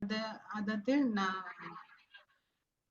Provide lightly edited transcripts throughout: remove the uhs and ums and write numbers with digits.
आदतें ना आए।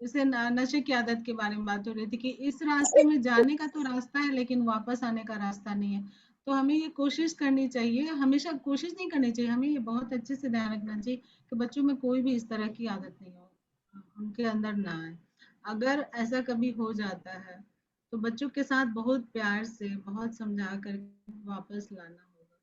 जैसे नशे की आदत के बारे में बात हो रही थी कि इस रास्ते में जाने का तो रास्ता है लेकिन वापस आने का रास्ता नहीं है। तो हमें ये कोशिश करनी चाहिए, हमेशा कोशिश नहीं करनी चाहिए, हमें ये बहुत अच्छे से ध्यान रखना चाहिए कि बच्चों में कोई भी इस तरह की आदत नहीं हो, उनके अंदर ना आए। अगर ऐसा कभी हो जाता है तो बच्चों के साथ बहुत प्यार से, बहुत समझा कर वापस लाना होगा।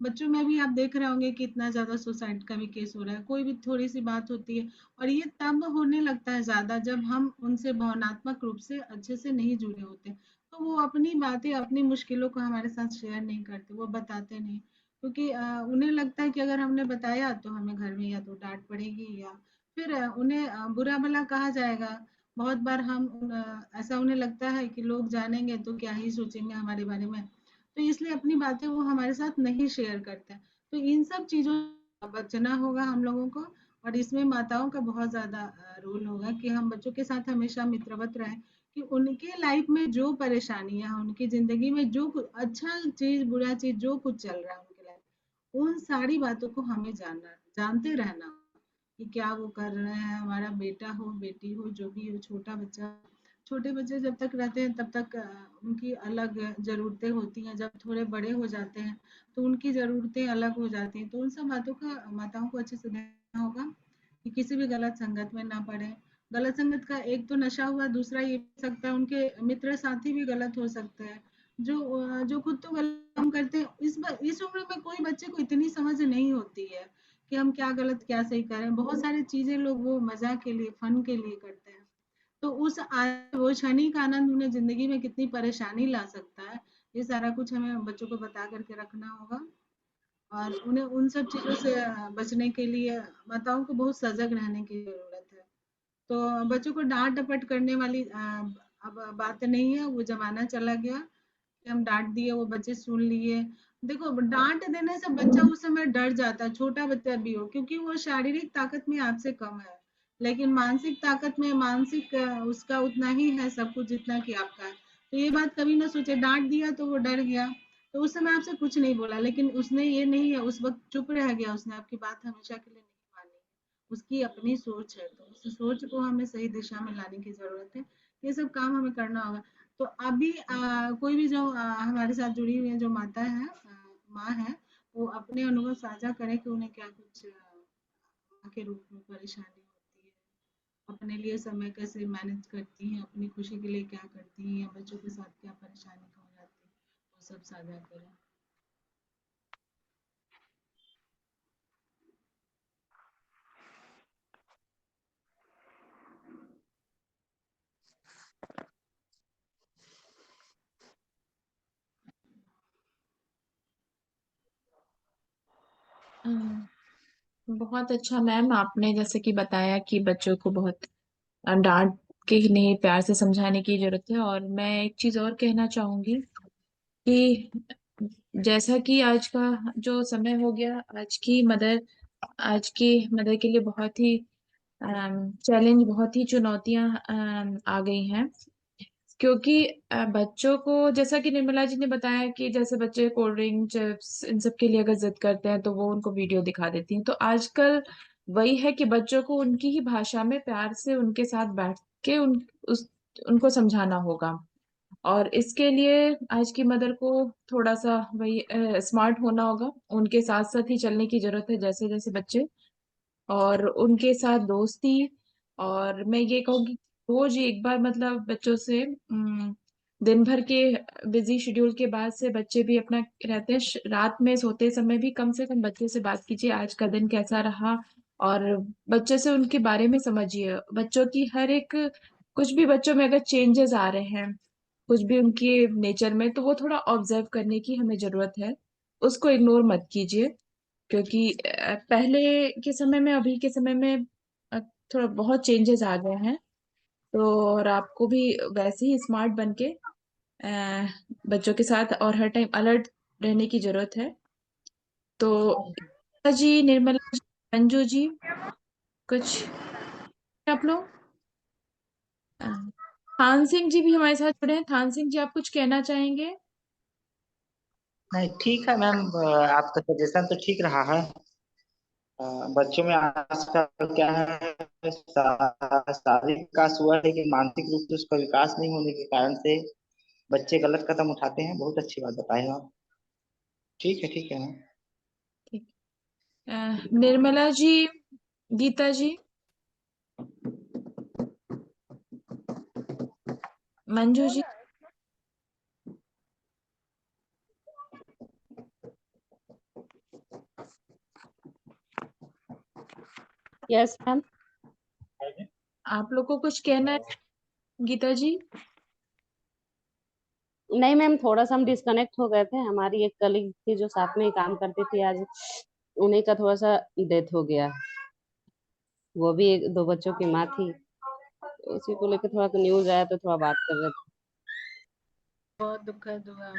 बच्चों में भी आप देख रहे होंगे कि इतना ज़्यादा सुसाइड का भी केस हो रहा है, कोई भी थोड़ी-सी बात होती है और ये तब होने लगता है ज़्यादा जब हम उनसे भावनात्मक रूप से अच्छे से नहीं जुड़े होते। तो वो अपनी बातें, अपनी मुश्किलों को हमारे साथ शेयर नहीं करते, वो बताते नहीं। क्योंकि उन्हें लगता है कि अगर हमने बताया तो हमें घर में या तो डाँट पड़ेगी या फिर उन्हें बुरा-भला कहा जाएगा। बहुत बार ऐसा उन्हें लगता है कि लोग जानेंगे तो क्या ही सोचेंगे हमारे बारे में। तो इसलिए अपनी बातें वो हमारे साथ नहीं शेयर करते हैं। तो इन सब चीज़ों से बचना होगा हम लोगों को और इसमें माताओं का बहुत ज़्यादा रोल होगा कि हम बच्चों के साथ हमेशा मित्रवत रहें कि उनके लाइफ में जो परेशानियाँ, उनकी ज़िंदगी में जो कुछ अच्छा चीज़, बुरा चीज़ जो कुछ चल रहा है उनकी लाइफ, उन सारी बातों को हमें जानते रहना कि क्या वो कर रहे हैं, हमारा बेटा हो, बेटी हो, जो भी हो, छोटे बच्चे जब तक रहते हैं तब तक उनकी अलग ज़रूरतें होती हैं, जब थोड़े बड़े हो जाते हैं तो उनकी ज़रूरतें अलग हो जाती हैं। तो उन सब बातों का माताओं को अच्छे से ध्यान होगा कि किसी भी गलत संगत में ना पड़े। गलत संगत का एक तो नशा हुआ, दूसरा ये हो सकता है उनके मित्र साथी भी गलत हो सकते हैं, जो खुद तो गलत काम करते हैं। इस उम्र में कोई बच्चे को इतनी समझ नहीं होती है कि हम क्या गलत क्या सही करें। बहुत सारी चीज़ें लोग वो मज़ाक के लिए, फन के लिए करते हैं। तो वो क्षणिक आनंद उन्हें ज़िंदगी में कितनी परेशानी ला सकता है, ये सारा कुछ हमें बच्चों को बता कर के रखना होगा। और उन्हें उन सब चीज़ों से बचने के लिए माताओं को बहुत सजग रहने की ज़रूरत है। तो बच्चों को डाँट-डपट करने वाली अब बात नहीं है, वो ज़माना चला गया कि हम डाँट दिए, वो बच्चे सुन लिए। देखो, डाँट देने से बच्चा उस समय डर जाता है, छोटा बच्चा भी हो, क्योंकि वो शारीरिक ताकत में आपसे कम है। लेकिन मानसिक ताकत में उसका उतना ही है सब कुछ जितना कि आपका है। तो ये बात कभी ना सोचे, डाँट दिया तो वो डर गया, तो उस समय आपसे कुछ नहीं बोला, लेकिन उसने ये नहीं है, उस वक़्त चुप रह गया, उसने आपकी बात हमेशा के लिए नहीं मानी। उसकी अपनी सोच है, तो उस सोच को हमें सही दिशा में लाने की ज़रूरत है। ये सब काम हमें करना होगा। तो अभी कोई भी जो हमारे साथ जुड़ी हुई है, जो माता है, माँ है, वो अपने अनुभव साझा करें कि उन्हें क्या कुछ माँ के रूप में परेशानी होती है, अपने लिए समय कैसे मैनेज करती हैं, अपनी खुशी के लिए क्या करती हैं या बच्चों के साथ क्या परेशानी हो जाती है, वो सब साझा करें। बहुत अच्छा मैम, आपने जैसे कि बताया कि बच्चों को बहुत डांट के नहीं, प्यार से समझाने की जरूरत है। और मैं एक चीज और कहना चाहूंगी कि जैसा कि आज का जो समय हो गया, आज की मदर के लिए बहुत ही चैलेंज, बहुत ही चुनौतियां आ गई हैं। क्योंकि बच्चों को, जैसा कि निर्मला जी ने बताया कि जैसे बच्चे कोल्ड ड्रिंक, चिप्स, इन सब के लिए अगर जिद करते हैं तो वो उनको वीडियो दिखा देती हैं। तो आजकल वही है कि बच्चों को उनकी ही भाषा में प्यार से उनके साथ बैठ के उनको समझाना होगा। और इसके लिए आज की मदर को थोड़ा सा वही स्मार्ट होना होगा, उनके साथ साथ ही चलने की जरूरत है जैसे जैसे बच्चे, और उनके साथ दोस्ती। और मैं ये कहूँगी रोज एक बार, मतलब बच्चों से दिन भर के बिजी शेड्यूल के बाद से बच्चे भी अपना रहते हैं, रात में सोते समय भी कम से कम बच्चे से बात कीजिए, आज का दिन कैसा रहा। और बच्चे से उनके बारे में समझिए, बच्चों की हर एक, कुछ भी बच्चों में अगर चेंजेस आ रहे हैं, कुछ भी उनके नेचर में, तो वो थोड़ा ऑब्जर्व करने की हमें जरूरत है, उसको इग्नोर मत कीजिए। क्योंकि पहले के समय में अभी के समय में अ, थोड़ा बहुत चेंजेस आ गए हैं। तो और आपको भी वैसे ही स्मार्ट बन के अ, बच्चों के साथ और हर टाइम अलर्ट रहने की जरूरत है। तो जी, निर्मला जी, अंजू जी, कुछ आप लोग, अ, थान सिंह जी भी हमारे साथ जुड़े हैं। थान सिंह जी, आप कुछ कहना चाहेंगे? नहीं, ठीक है मैम, आपका सजेशन तो ठीक रहा है। बच्चों में आजकल क्या है, शारीरिक विकास हुआ है लेकिन मानसिक रूप से उसका विकास नहीं होने के कारण से बच्चे गलत कदम उठाते हैं। बहुत अच्छी बात बताए आप। ठीक है, ठीक है। ठीक। निर्मला जी, गीता जी, मंजू जी। Yes ma'am. आप लोग को कुछ कहना है, गीता जी? नहीं मैम, थोड़ा सा हम डिस्कनेक्ट हो गए थे। हमारी एक कलीग थी जो साथ में ही काम करती थी, आज उन्हीं का थोड़ा सा डेथ हो गया। वो भी एक दो बच्चों की माँ थी, तो उसी को लेकर थोड़ा न्यूज आया तो थोड़ा बात कर रहे थे। बहुत दुखद हुआ।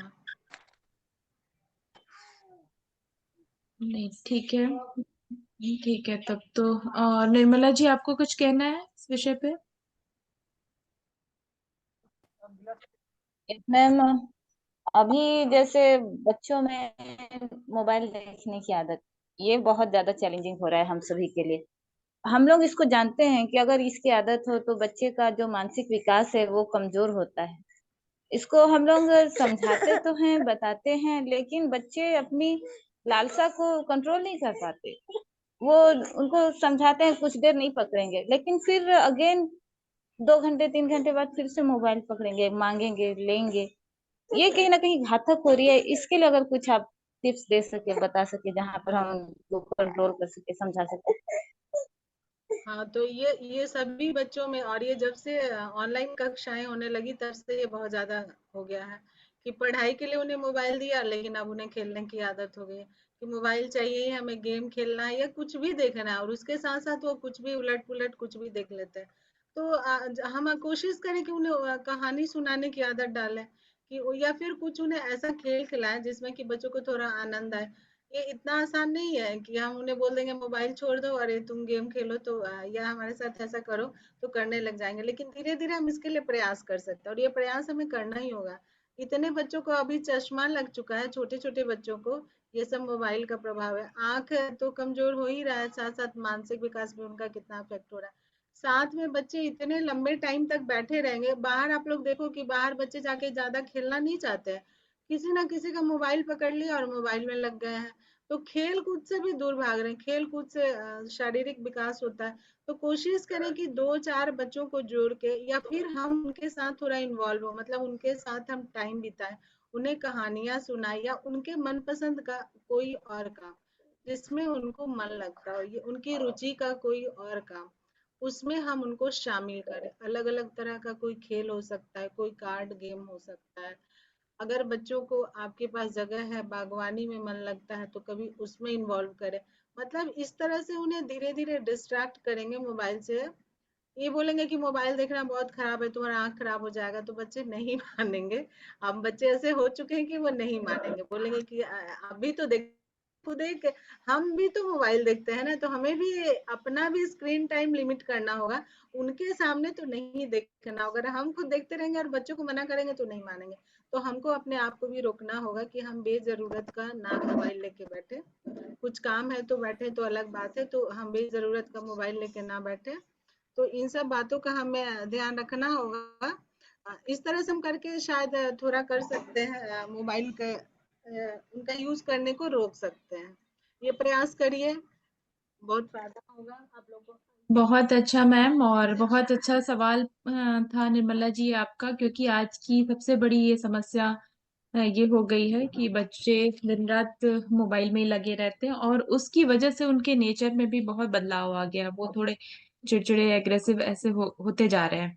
नहीं, ठीक है, ठीक है तब तो। निर्मला जी, आपको कुछ कहना है इस विषय पे? मैम, अभी जैसे बच्चों में मोबाइल देखने की आदत, ये बहुत ज्यादा चैलेंजिंग हो रहा है हम सभी के लिए। हम लोग इसको जानते हैं कि अगर इसकी आदत हो तो बच्चे का जो मानसिक विकास है वो कमजोर होता है। इसको हम लोग समझाते तो हैं, बताते हैं, लेकिन बच्चे अपनी लालसा को कंट्रोल नहीं कर पाते। वो उनको समझाते हैं, कुछ देर नहीं पकड़ेंगे, लेकिन फिर अगेन 2 घंटे 3 घंटे बाद फिर से मोबाइल पकड़ेंगे, मांगेंगे, लेंगे। ये कहीं ना कहीं घातक हो रही है। इसके लिए अगर कुछ आप टिप्स दे सके, बता सके, जहाँ पर हम उनको कंट्रोल कर सके, समझा सके। हाँ, तो ये सभी बच्चों में, और ये जब से ऑनलाइन कक्षाएं होने लगी तब से ये बहुत ज्यादा हो गया है कि पढ़ाई के लिए उन्हें मोबाइल दिया, लेकिन अब उन्हें खेलने की आदत हो गई है कि मोबाइल चाहिए, हमें गेम खेलना है या कुछ भी देखना है, और उसके साथ साथ वो कुछ भी उलट पुलट कुछ भी देख लेते हैं। तो हम कोशिश करें कि उन्हें कहानी सुनाने की आदत डालें, कि या फिर कुछ उन्हें ऐसा खेल खिलाएं जिसमें कि बच्चों को थोड़ा आनंद आए। ये इतना आसान नहीं है कि हम उन्हें बोल देंगे मोबाइल छोड़ दो, अरे तुम गेम खेलो तो या हमारे साथ ऐसा करो तो करने लग जाएंगे, लेकिन धीरे धीरे हम इसके लिए प्रयास कर सकते हैं, और ये प्रयास हमें करना ही होगा। इतने बच्चों को अभी चश्मा लग चुका है, छोटे छोटे बच्चों को। ये सब मोबाइल का प्रभाव है। आंख तो कमजोर हो ही रहा है, साथ साथ मानसिक विकास भी उनका कितना अफेक्ट हो रहा है। साथ में बच्चे इतने लंबे टाइम तक बैठे रहेंगे बाहर, आप लोग देखो कि बाहर बच्चे जाके ज्यादा खेलना नहीं चाहते हैं, किसी ना किसी का मोबाइल पकड़ लिया और मोबाइल में लग गए हैं। तो खेल कूद से भी दूर भाग रहे हैं। खेल कूद से शारीरिक विकास होता है। तो कोशिश करें कि 2-4 बच्चों को जोड़ के, या फिर हम उनके साथ थोड़ा इन्वॉल्व हो, मतलब उनके साथ हम टाइम बिताएं, उन्हें कहानियां सुनाएं, या उनके मनपसंद का कोई और काम जिसमें उनको मन लगता हो, ये उनकी रुचि का कोई और काम, उसमें हम उनको शामिल करें। अलग अलग तरह का कोई खेल हो सकता है, कोई कार्ड गेम हो सकता है। अगर बच्चों को आपके पास जगह है, बागवानी में मन लगता है, तो कभी उसमें इन्वॉल्व करें। मतलब इस तरह से उन्हें धीरे धीरे डिस्ट्रैक्ट करेंगे मोबाइल से। ये बोलेंगे कि मोबाइल देखना बहुत खराब है, तुम्हारा आंख खराब हो जाएगा, तो बच्चे नहीं मानेंगे। अब बच्चे ऐसे हो चुके हैं कि वो नहीं मानेंगे, बोलेंगे कि अभी तो देख, खुद एक हम भी तो मोबाइल देखते हैं ना, तो हमें भी अपना भी स्क्रीन टाइम लिमिट करना होगा। उनके सामने तो नहीं देखना होगा। अगर हम खुद देखते रहेंगे और बच्चों को मना करेंगे तो नहीं मानेंगे। तो हमको अपने आप को भी रोकना होगा कि हम बेजरूरत का ना मोबाइल लेके बैठे। कुछ काम है तो बैठे तो अलग बात है, तो हम बेजरूरत का मोबाइल लेके ना बैठे। तो इन सब बातों का हमें ध्यान रखना होगा। इस तरह से हम करके शायद थोड़ा कर सकते हैं, मोबाइल का उनका यूज करने को रोक सकते हैं। ये प्रयास करिए, बहुत फायदा होगा आप लोगों को। बहुत अच्छा मैम, और बहुत अच्छा सवाल था निर्मला जी आपका, क्योंकि आज की सबसे बड़ी ये समस्या ये हो गई है कि बच्चे दिन रात मोबाइल में ही लगे रहते हैं, और उसकी वजह से उनके नेचर में भी बहुत बदलाव आ गया। वो थोड़े चिड़चिड़े, एग्रेसिव ऐसे होते जा रहे हैं।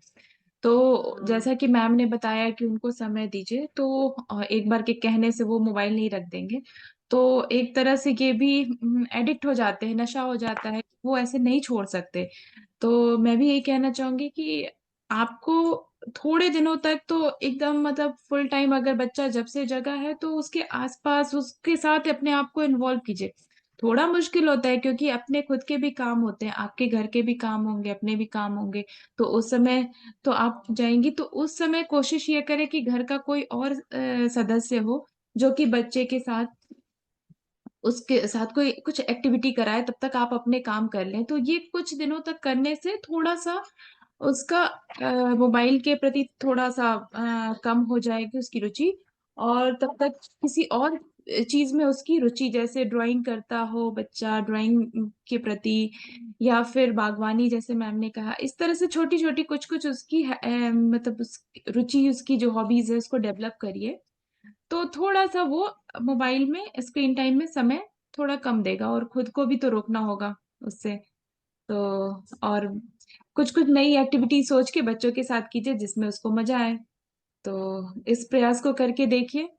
तो हम्म। जैसा कि मैम ने बताया कि उनको समय दीजिए, तो एक बार के कहने से वो मोबाइल नहीं रख देंगे। तो एक तरह से ये भी एडिक्ट हो जाते हैं, नशा हो जाता है, वो ऐसे नहीं छोड़ सकते। तो मैं भी यही कहना चाहूंगी कि आपको थोड़े दिनों तक तो एकदम मतलब फुल टाइम, अगर बच्चा जब से जगा है तो उसके आसपास उसके साथ अपने आप को इन्वॉल्व कीजिए। थोड़ा मुश्किल होता है क्योंकि अपने खुद के भी काम होते हैं, आपके घर के भी काम होंगे, अपने भी काम होंगे। तो उस समय तो आप जाएंगी, तो उस समय कोशिश ये करें कि घर का कोई और सदस्य हो जो कि बच्चे के साथ उसके साथ कोई कुछ एक्टिविटी कराए, तब तक आप अपने काम कर लें। तो ये कुछ दिनों तक करने से थोड़ा सा उसका मोबाइल के प्रति थोड़ा सा कम हो जाएगी उसकी रुचि, और तब तक किसी और चीज में उसकी रुचि, जैसे ड्राइंग करता हो बच्चा, ड्राइंग के प्रति, या फिर बागवानी जैसे मैम ने कहा, इस तरह से छोटी छोटी कुछ कुछ उसकी मतलब उस रुचि, उसकी जो हॉबीज है उसको डेवलप करिए। तो थोड़ा सा वो मोबाइल में स्क्रीन टाइम में समय थोड़ा कम देगा, और खुद को भी तो रोकना होगा उससे। तो और कुछ कुछ नई एक्टिविटी सोच के बच्चों के साथ कीजिए जिसमें उसको मजा आए। तो इस प्रयास को करके देखिए।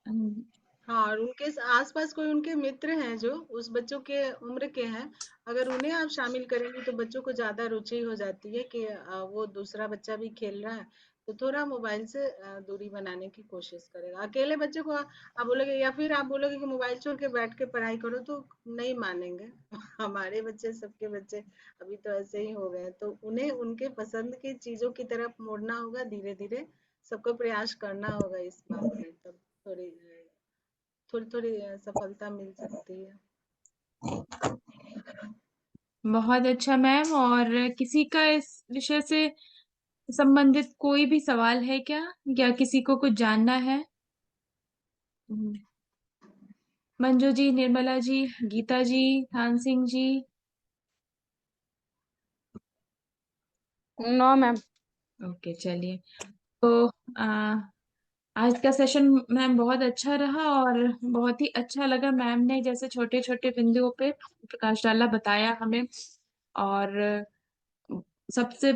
हाँ, और उनके आसपास कोई उनके मित्र हैं जो उस बच्चों के उम्र के हैं, अगर उन्हें आप शामिल करेंगे तो बच्चों को ज्यादा रुचि हो जाती है कि वो दूसरा बच्चा भी खेल रहा है, तो थोड़ा मोबाइल से दूरी बनाने की कोशिश करेगा। अकेले बच्चे को आप बोलोगे, या फिर आप बोलोगे कि मोबाइल छोड़ के बैठ के पढ़ाई करो, तो नहीं मानेंगे। हमारे बच्चे, सबके बच्चे अभी तो ऐसे ही हो गए, तो उन्हें उनके पसंद की चीजों की तरफ मोड़ना होगा धीरे धीरे। सबको प्रयास करना होगा इस बात में, तब थोड़ी थोड़ी थोड़ी सफलता मिल सकती है। बहुत अच्छा मैम। और किसी का इस विषय से संबंधित कोई भी सवाल है क्या, या किसी को कुछ जानना है? हम्म, Manju ji, Nirmala ji, Geeta ji, Than Singh ji. No ma'am. Okay, चलिए। तो आ, आज का सेशन मैम बहुत अच्छा रहा, और बहुत ही अच्छा लगा मैम ने जैसे छोटे छोटे बिंदुओं पे प्रकाश डाला, बताया हमें। और सबसे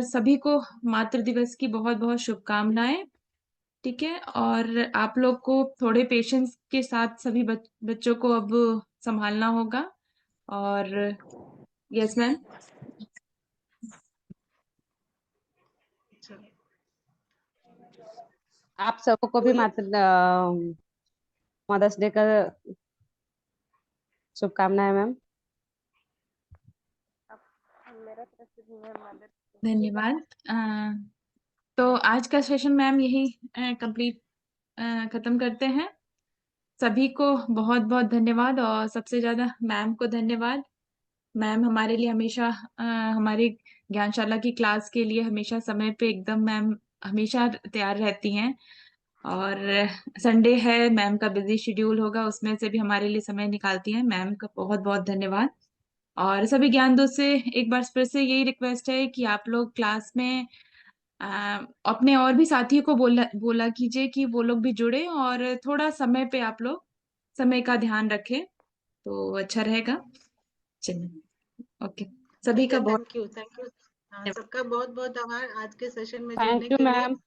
सभी को मातृ दिवस की बहुत बहुत शुभकामनाएं। ठीक है, और आप लोग को थोड़े पेशेंस के साथ सभी बच्चों को अब संभालना होगा। और यस मैम। अच्छा, आप सबको भी बोलिए। मदर्स डे का शुभकामनाएं मैम। धन्यवाद। तो आज का सेशन मैम यही कंप्लीट खत्म करते हैं। सभी को बहुत बहुत धन्यवाद, और सबसे ज्यादा मैम को धन्यवाद। मैम हमारे लिए हमेशा हमारी ज्ञानशाला की क्लास के लिए हमेशा समय पे एकदम मैम हमेशा तैयार रहती हैं। और संडे है, मैम का बिजी शेड्यूल होगा, उसमें से भी हमारे लिए समय निकालती हैं। मैम का बहुत बहुत धन्यवाद। और सभी ज्ञान दोस्त से एक बार फिर से यही रिक्वेस्ट है कि आप लोग क्लास में अपने और भी साथियों को बोला बोला कीजिए कि वो लोग भी जुड़े, और थोड़ा समय पे आप लोग समय का ध्यान रखें, तो अच्छा रहेगा। चलिए, ओके। सभी ठीक का है, बहुत थैंक यू, थैंक यू। हाँ, सबका बहुत बहुत आभार आज के सेशन में थैंक जुड़ने यू के लिए। मैम।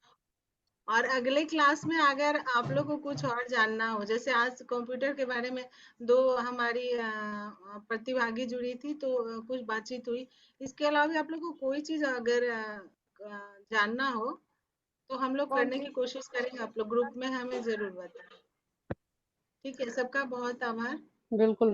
और अगले क्लास में अगर आप लोग को कुछ और जानना हो, जैसे आज कंप्यूटर के बारे में दो हमारी प्रतिभागी जुड़ी थी, तो कुछ बातचीत हुई। इसके अलावा भी आप लोग को कोई चीज अगर जानना हो, तो हम लोग करने की कोशिश करेंगे। आप लोग ग्रुप में हमें जरूर बताएं। ठीक है, सबका बहुत आभार। बिल्कुल।